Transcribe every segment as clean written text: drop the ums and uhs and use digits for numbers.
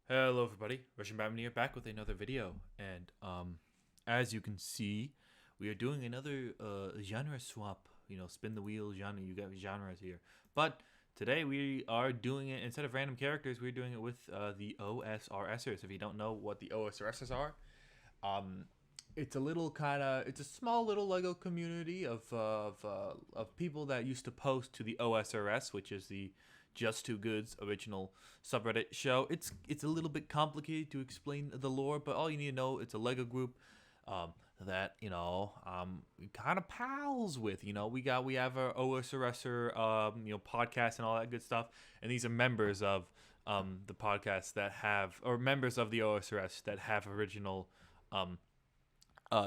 Hello everybody, Russian Batman here, back with another video, and as you can see, we are doing another genre swap. Spin the wheel genre. You got genres here, but today we are doing it instead of random characters. We're doing it with the OSRS'ers. If you don't know what the OSRS'ers are, um, it's a little it's a small little Lego community of people that used to post to the OSRS, which is the Just Too Good's original subreddit show. It's a little bit complicated to explain the lore, but all you need to know, it's a Lego group um, that kind of pals with. We have our OSRSer podcast and all that good stuff, and these are members of the podcast that have, or members of the OSRS that have original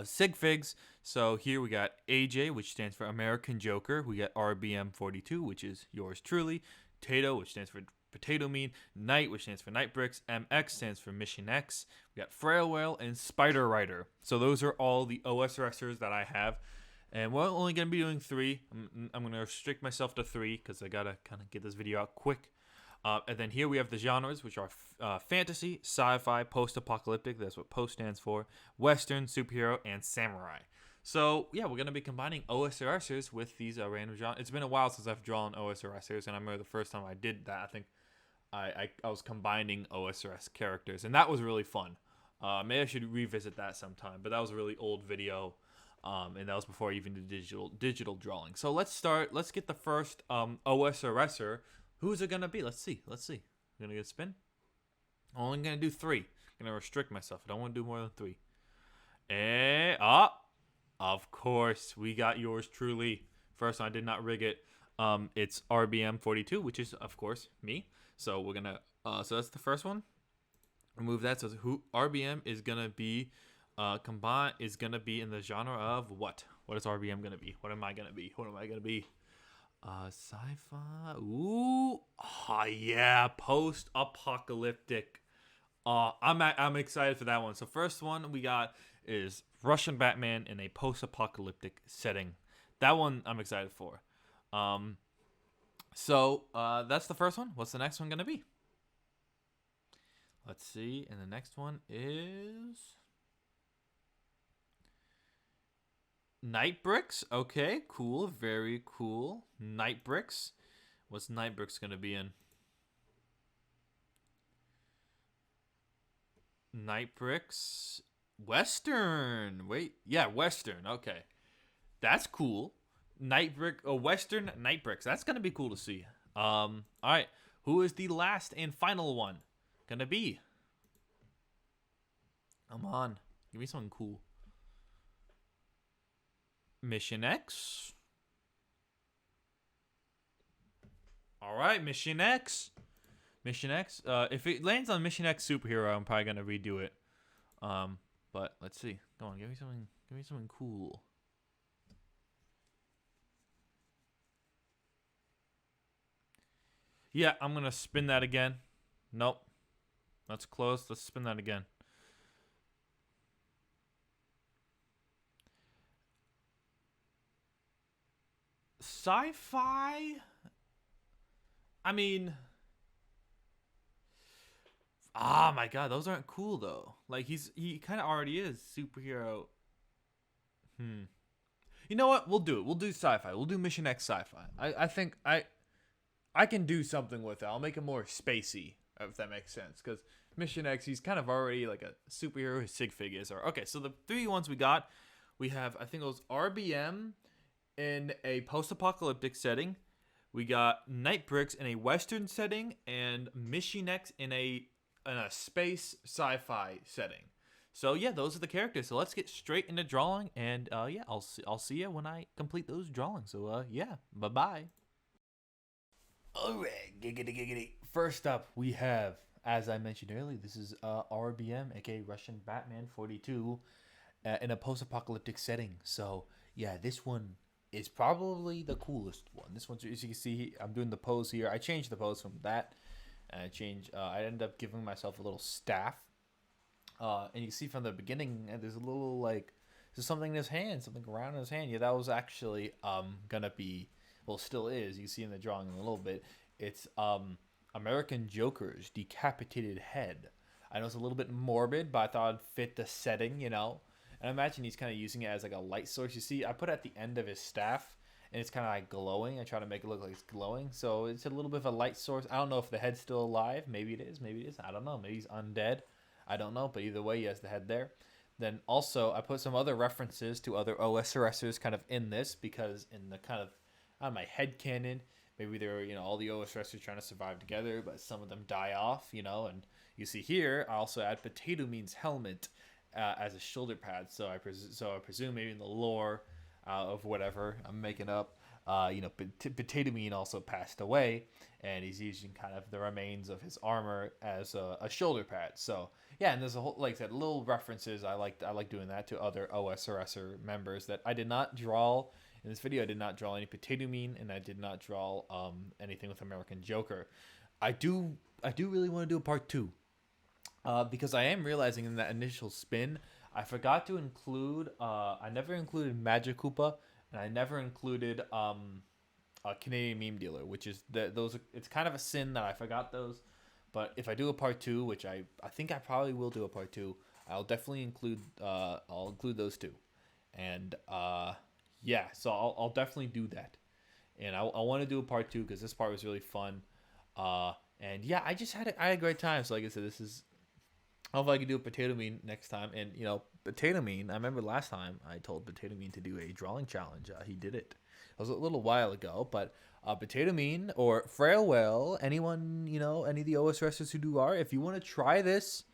sig figs. So here we got AJ, which stands for American Joker. We got RBM42, which is yours truly. Tato, which stands for Potato Mean. Knight, which stands for Night Bricks. MX stands for Mission X. We got Frail Whale and Spider Rider. So those are all the OSRSers that I have. And we're only going to be doing 3. I'm going to restrict myself to 3 because I got to kind of get this video out quick. And then here we have the genres, which are fantasy, sci-fi, post-apocalyptic. That's what post stands for. Western, superhero, and samurai. So, yeah, we're going to be combining OSRSers with these random genres. It's been a while since I've drawn OSRSers, and I remember the first time I did that, I think I was combining OSRS characters, and that was really fun. Maybe I should revisit that sometime, but that was a really old video, and that was before I even did digital drawing. So let's start. Let's get the first OSRSer. Who's it going to be? Let's see. I'm going to get a spin. I'm only going to do 3. I'm going to restrict myself. I don't want to do more than 3. And, of course, we got yours truly. First, I did not rig it. It's RBM42, which is, of course, me. So we're going to, so that's the first one. Remove that. So who RBM is going to be, combined, is going to be in the genre of what? What is RBM going to be? What am I going to be? Sci-fi. Ooh, oh yeah, post-apocalyptic. I'm excited for that one. So first one we got is Russian Batman in a post-apocalyptic setting. That one I'm excited for. So that's the first one. What's the next one gonna be? Let's see. And the next one is Night Bricks. Okay, cool. Very cool. Night Bricks. What's Night Bricks going to be in? Night Bricks. Western. Wait. Yeah, Western. Okay. That's cool. Western Night Bricks. That's going to be cool to see. All right. Who is the last and final one going to be? Come on. Give me something cool. Mission X. All right, Mission X. If it lands on Mission X superhero, I'm probably gonna redo it. But let's see. Go on, give me something cool. Yeah, I'm gonna spin that again. Nope, that's close. Let's spin that again. Sci-fi. I mean, my god, those aren't cool though. Like he kind of already is superhero. You know what? We'll do it. We'll do sci-fi. We'll do Mission X sci-fi. I think I can do something with it. I'll make it more spacey, if that makes sense. Because Mission X, he's kind of already like a superhero. His sig fig is. Okay, so the 3 ones we have, I think it was RBM in a post-apocalyptic setting. We got Night Bricks in a Western setting, and Mission X in a space sci-fi setting. So yeah, those are the characters. So let's get straight into drawing, and yeah, I'll see you when I complete those drawings. So yeah, bye bye. Alright, giggity. First up, we have, as I mentioned earlier, this is RBM, aka Russian Batman 42, in a post-apocalyptic setting. So yeah, this one is probably the coolest one. This one, as you can see, I'm doing the pose here. I changed the pose from that, and I ended up giving myself a little staff. And you can see from the beginning, there's a little there's something in his hand, something around in his hand. Yeah, that was actually gonna be, well, still is. You can see in the drawing in a little bit. It's American Joker's decapitated head. I know it's a little bit morbid, but I thought it'd fit the setting, you know. And I imagine he's kind of using it as like a light source. You see, I put it at the end of his staff, and it's kind of like glowing. I try to make it look like it's glowing, so it's a little bit of a light source. I don't know if the head's still alive. Maybe it is. Maybe it isn't. I don't know. Maybe he's undead. I don't know. But either way, he has the head there. Then also, I put some other references to other OSRS'ers kind of in this because in the kind of on my head canon, maybe they're all the OSRS'ers trying to survive together, but some of them die off, and you see here I also add Potato Mean's helmet as a shoulder pad. So I presume maybe in the lore of whatever I'm making up, Potato Mean also passed away, and he's using kind of the remains of his armor as a shoulder pad. So yeah, and there's a whole, like I said, little references. I like doing that to other OSRS'er members that I did not draw in this video. I did not draw any Potato Mean, and I did not draw anything with American Joker. I do really want to do a part 2 because I am realizing in that initial spin I forgot to include. I never included Magic Koopa, and I never included a Canadian Meme Dealer, which is those. It's kind of a sin that I forgot those. But if I do a part 2, which I think I probably will do a part 2, I'll definitely include I'll include those two, and yeah, so I'll definitely do that, and I want to do a part 2 because this part was really fun, and yeah, I had a great time. So like I said, this is. I don't know if I could do a Potato Mean next time, and Potato Mean. I remember last time I told Potato Mean to do a drawing challenge. He did it. It was a little while ago, but Potato Mean or Frail Whale, anyone, any of the OSRS'ers who do art, if you want to try this,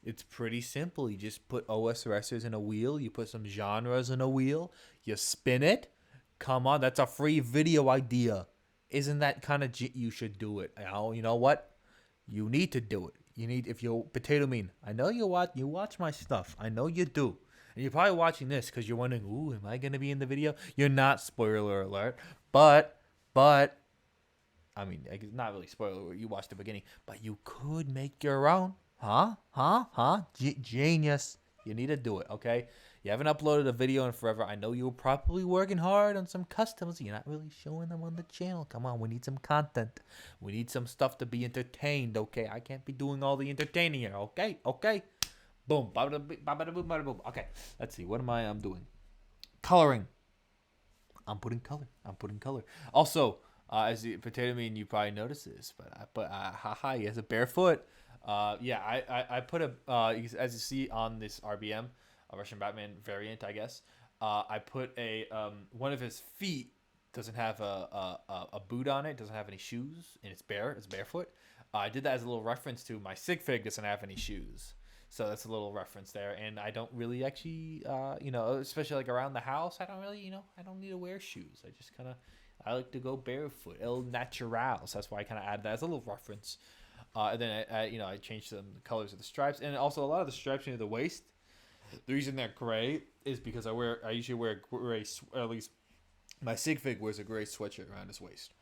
it's pretty simple. You just put OSRS'ers in a wheel, you put some genres in a wheel, you spin it. Come on, that's a free video idea. Isn't that kind of you should do it? You know what? You need to do it. If you're Potato Mean, I know you watch my stuff. I know you do. And you're probably watching this because you're wondering, ooh, am I going to be in the video? You're not, spoiler alert. But, I mean, it's not really spoiler alert. You watched the beginning. But you could make your own. Huh? Genius. You need to do it, okay? You haven't uploaded a video in forever. I know you're probably working hard on some customs. You're not really showing them on the channel. Come on, we need some content. We need some stuff to be entertained, okay? I can't be doing all the entertaining here, okay? Boom. Boom. Okay, let's see. What am I doing? Coloring. I'm putting color. Also, as the Potato Mean, you probably noticed this, but he has a bare foot. Yeah, I put as you see on this RBM, a Russian Batman variant, I guess. I put a one of his feet doesn't have a boot on it, doesn't have any shoes, and it's barefoot. I did that as a little reference to my sig fig doesn't have any shoes. So that's a little reference there, and I don't really actually, especially like around the house, I don't really, I don't need to wear shoes. I like to go barefoot, el natural. So that's why I kind of add that as a little reference. And then I changed the colors of the stripes, and also a lot of the stripes near the waist. The reason they're gray is because I usually wear gray, at least my sig fig wears a gray sweatshirt around his waist.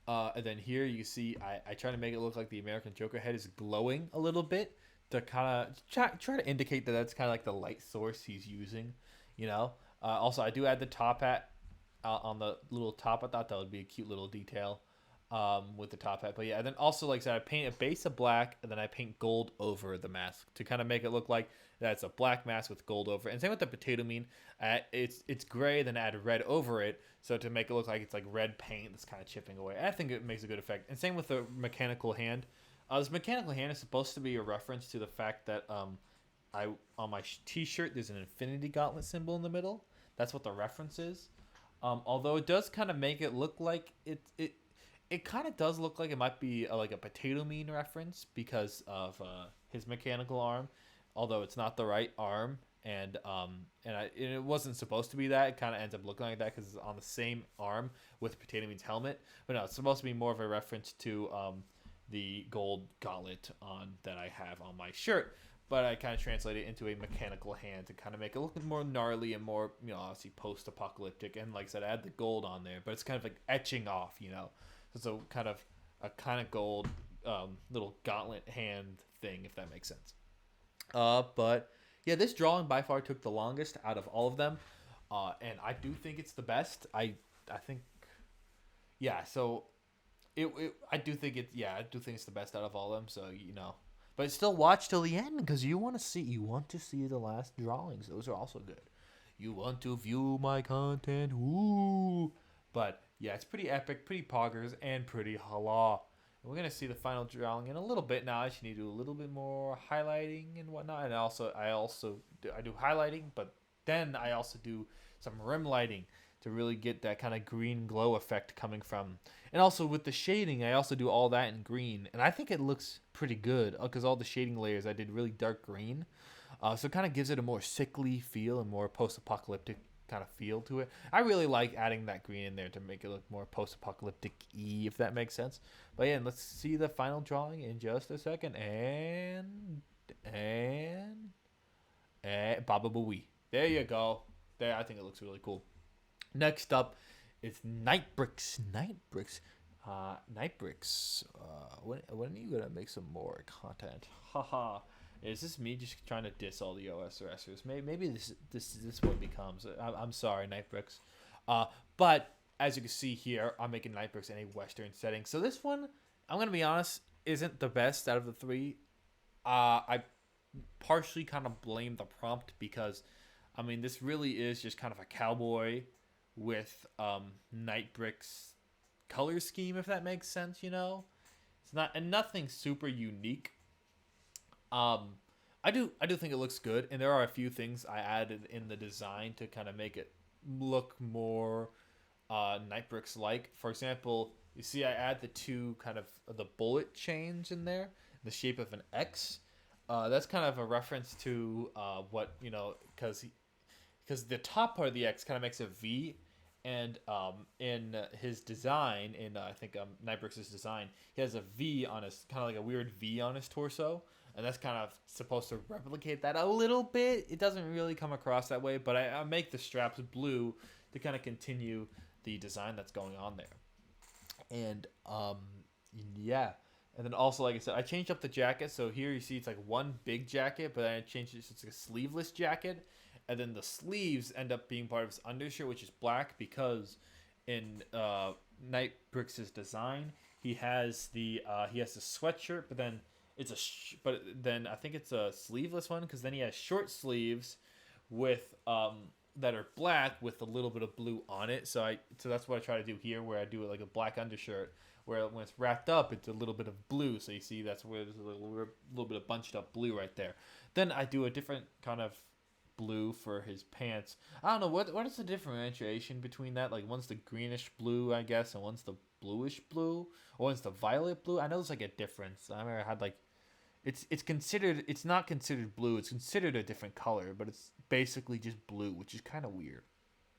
And then here you see I try to make it look like the American Joker head is glowing a little bit to kind of try to indicate that that's kind of like the light source he's using, Also, I do add the top hat on the little top. I thought that would be a cute little detail with the top hat. But yeah, and then also, like I said, I paint a base of black, and then I paint gold over the mask to kind of make it look like that's a black mask with gold over it. And same with the Potato Mean. It's gray, then add red over it, so to make it look like it's like red paint that's kind of chipping away. I think it makes a good effect. And same with the mechanical hand. This mechanical hand is supposed to be a reference to the fact that on my t-shirt there's an infinity gauntlet symbol in the middle. That's what the reference is. Although it does kind of make it look like it kind of does look like it might be like a Potato Mean reference because of his mechanical arm, although it's not the right arm, and it wasn't supposed to be that. It kind of ends up looking like that because it's on the same arm with Potato Mean's helmet. But no, it's supposed to be more of a reference to the gold gauntlet that I have on my shirt. But I kind of translate it into a mechanical hand to kind of make it look more gnarly and more, obviously post-apocalyptic. And like I said, I add the gold on there, but it's kind of like etching off, So it's a kind of gold little gauntlet hand thing, if that makes sense. But yeah, this drawing by far took the longest out of all of them, and I do think it's the best. I think, yeah. So I do think it's the best out of all of them. So But still watch till the end because you want to see the last drawings. Those are also good. You want to view my content. Woo! But yeah, it's pretty epic, pretty poggers, and pretty hala. And we're gonna see the final drawing in a little bit now. I just need to do a little bit more highlighting and whatnot. And I do highlighting, but then I also do some rim lighting to really get that kind of green glow effect coming from. And also with the shading, I also do all that in green, and I think it looks pretty good because all the shading layers I did really dark green. So it kind of gives it a more sickly feel and more post-apocalyptic kind of feel to it. I really like adding that green in there to make it look more post-apocalyptic-y, if that makes sense. But yeah, let's see the final drawing in just a second. And Baba Booey. There you go. There, I think it looks really cool. Next up, it's Night Bricks. Night Bricks. When are you gonna make some more content? Haha. Is this me just trying to diss all the OSRS'ers? Maybe this one becomes. I'm sorry, Night Bricks. But as you can see here, I'm making Night Bricks in a Western setting. So this one, I'm gonna be honest, isn't the best out of the three. I partially kind of blame the prompt because, I mean, this really is just kind of a cowboy with Night Bricks color scheme, if that makes sense. It's not, and nothing super unique. I do think it looks good, and there are a few things I added in the design to kind of make it look more Night Bricks like. For example, you see I add the two kind of the bullet chains in there, the shape of an X. That's kind of a reference to what because the top part of the X kind of makes a V, and in his design, I think Night Bricks' design, he has a V on his, kind of like a weird V on his torso. And that's kind of supposed to replicate that a little bit. It doesn't really come across that way, but I make the straps blue to kind of continue the design that's going on there. And yeah. And then also, like I said, I changed up the jacket. So here you see it's like one big jacket, but then I changed it so it's like a sleeveless jacket. And then the sleeves end up being part of his undershirt, which is black, because in Night Bricks' design, he has the sweatshirt, but then but then I think it's a sleeveless one because then he has short sleeves with that are black with a little bit of blue on it. So that's what I try to do here, where I do it like a black undershirt, where when it's wrapped up, it's a little bit of blue. So you see that's where there's a little bit of bunched up blue right there. Then I do a different kind of blue for his pants. I don't know what is the differentiation between that. Like one's the greenish blue, I guess, and one's the bluish blue, or one's the violet blue. I know there's like a difference. I remember I had like it's not considered blue. It's considered a different color, but it's basically just blue, which is kind of weird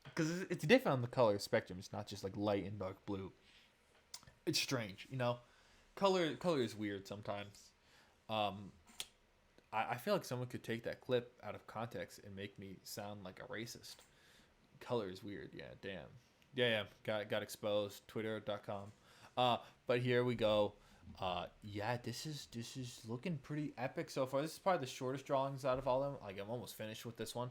because it's different on the color spectrum. It's not just like light and dark blue. It's strange, Color is weird sometimes. I feel like someone could take that clip out of context and make me sound like a racist. Color is weird. Yeah, damn. Yeah. Got exposed. Twitter.com. But here we go. Yeah, this is looking pretty epic so far. This is probably the shortest drawings out of all of them. Like, I'm almost finished with this one.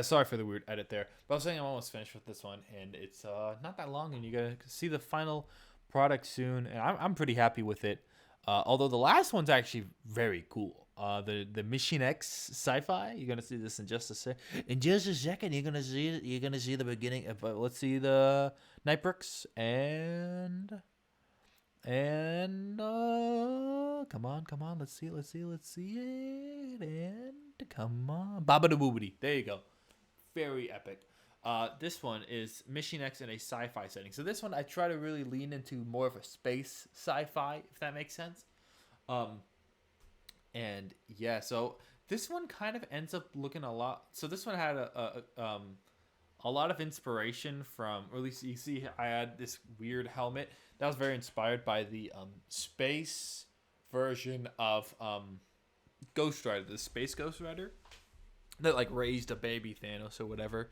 Sorry for the weird edit there, but I was saying I'm almost finished with this one, and it's not that long, and you're gonna see the final product soon, and I'm pretty happy with it. Although the last one's actually very cool. The Mission X sci-fi. You're gonna see this in just a second. In just a second, you're gonna see the beginning. But let's see the Night Bricks and come on. Let's see it. And come on, Baba da Boobity. There you go. Very epic. This one is Mission X in a sci-fi setting. So this one I try to really lean into more of a space sci-fi, if that makes sense. And yeah, so this one kind of ends up looking a lot. So this one had a lot of inspiration from, or at least you see, I had this weird helmet that was very inspired by the space version of Ghost Rider, the Space Ghost Rider that like raised a baby Thanos or whatever.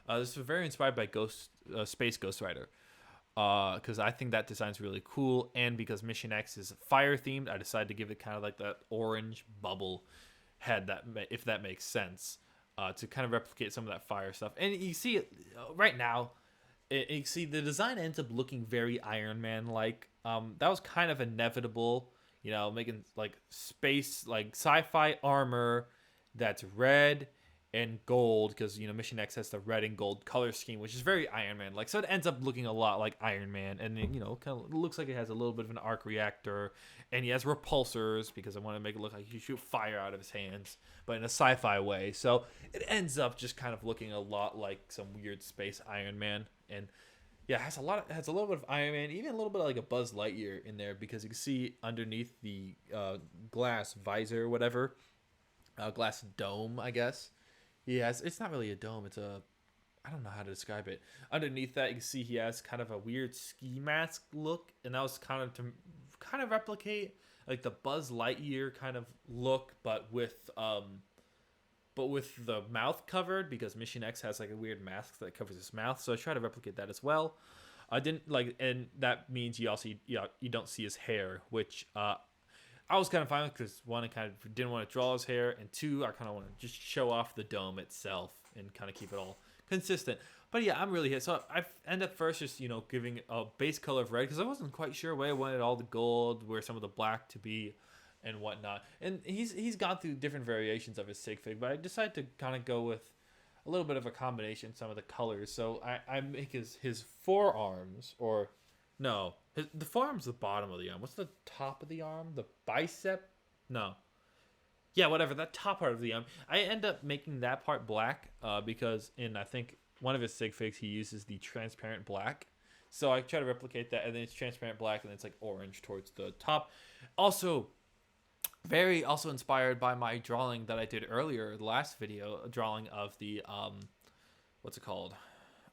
This was very inspired by Space Ghost Rider. Because I think that design's really cool, and because Mission X is fire themed, I decided to give it kind of like that orange bubble head, if that makes sense, to kind of replicate some of that fire stuff. And you see it right now. You see the design ends up looking very Iron Man like. That was kind of inevitable. You know, making like space, like sci-fi armor that's red and gold, because you know Mission X has the red and gold color scheme, which is very Iron Man like. So it ends up looking a lot like Iron Man, and you know, kind of looks like it has a little bit of an arc reactor, and he has repulsors because I want to make it look like he shoot fire out of his hands, but in a sci-fi way. So it ends up just kind of looking a lot like some weird space Iron Man, and yeah, it has a little bit of Iron Man, even a little bit of like a Buzz Lightyear in there, because you can see underneath the glass visor, or whatever, glass dome, I guess. Yeah, it's not really a dome. It's a, I don't know how to describe it. Underneath that, you can see he has kind of a weird ski mask look, and that was kind of to kind of replicate like the Buzz Lightyear kind of look, but with the mouth covered, because Mission X has like a weird mask that covers his mouth. So I try to replicate that as well. I didn't like, and that means you also you don't see his hair, which I was kind of fine with, because one, I kind of didn't want to draw his hair, and two, I kind of want to just show off the dome itself and kind of keep it all consistent. But yeah, I'm really hit. So I end up first just, you know, giving a base color of red, because I wasn't quite sure where I wanted all the gold, where some of the black to be, and whatnot. And he's gone through different variations of his sig fig, but I decided to kind of go with a little bit of a combination, some of the colors. So I make his forearms, or no, the forearm's the bottom of the arm. What's the top of the arm? The bicep? No. Yeah, whatever. That top part of the arm. I end up making that part black because in, I think, one of his sig figs, he uses the transparent black. So I try to replicate that, and then it's transparent black, and it's like orange towards the top. Also, very also inspired by my drawing that I did earlier, the last video, a drawing of the, what's it called?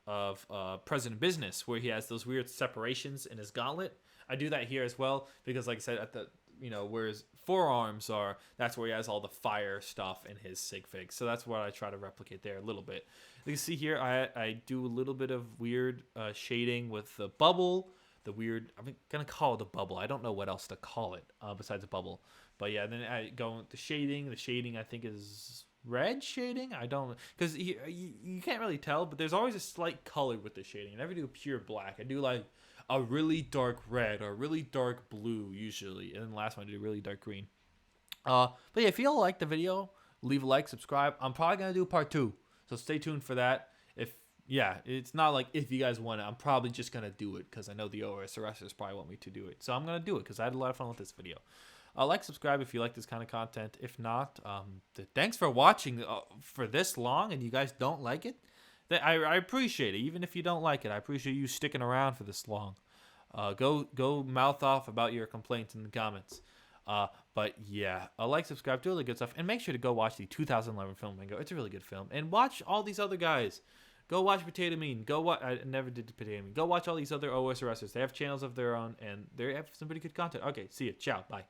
Of President Business, where he has those weird separations in his gauntlet. I do that here as well, because like I said, at the, you know, where his forearms are, that's where he has all the fire stuff in his sig fig. So that's what I try to replicate there a little bit. You can see here, I do a little bit of weird shading with the bubble, the weird, I'm gonna call it a bubble. I don't know what else to call it besides a bubble. But yeah, then I go with the shading. The shading, I think, is red shading. I don't, because you can't really tell, but there's always a slight color with the shading. I never do pure black. I do like a really dark red or a really dark blue usually, and then the last one I do really dark green. But yeah, if you all like the video, leave a like, subscribe. I'm probably gonna do part 2, so stay tuned for that. Yeah, it's not like if you guys want it, I'm probably just gonna do it because I know the OSRS'ers probably want me to do it, so I'm gonna do it because I had a lot of fun with this video. Like, subscribe if you like this kind of content. If not, thanks for watching for this long, and you guys don't like it. I appreciate it. Even if you don't like it, I appreciate you sticking around for this long. Go mouth off about your complaints in the comments. But yeah, like, subscribe, do all the good stuff, and make sure to go watch the 2011 film Mango. It's a really good film, and watch all these other guys. Go watch Potato Mean. Go watch. I never did Potato Mean. Go watch all these other OSRS'ers. They have channels of their own, and they have some pretty good content. Okay, see you. Ciao. Bye.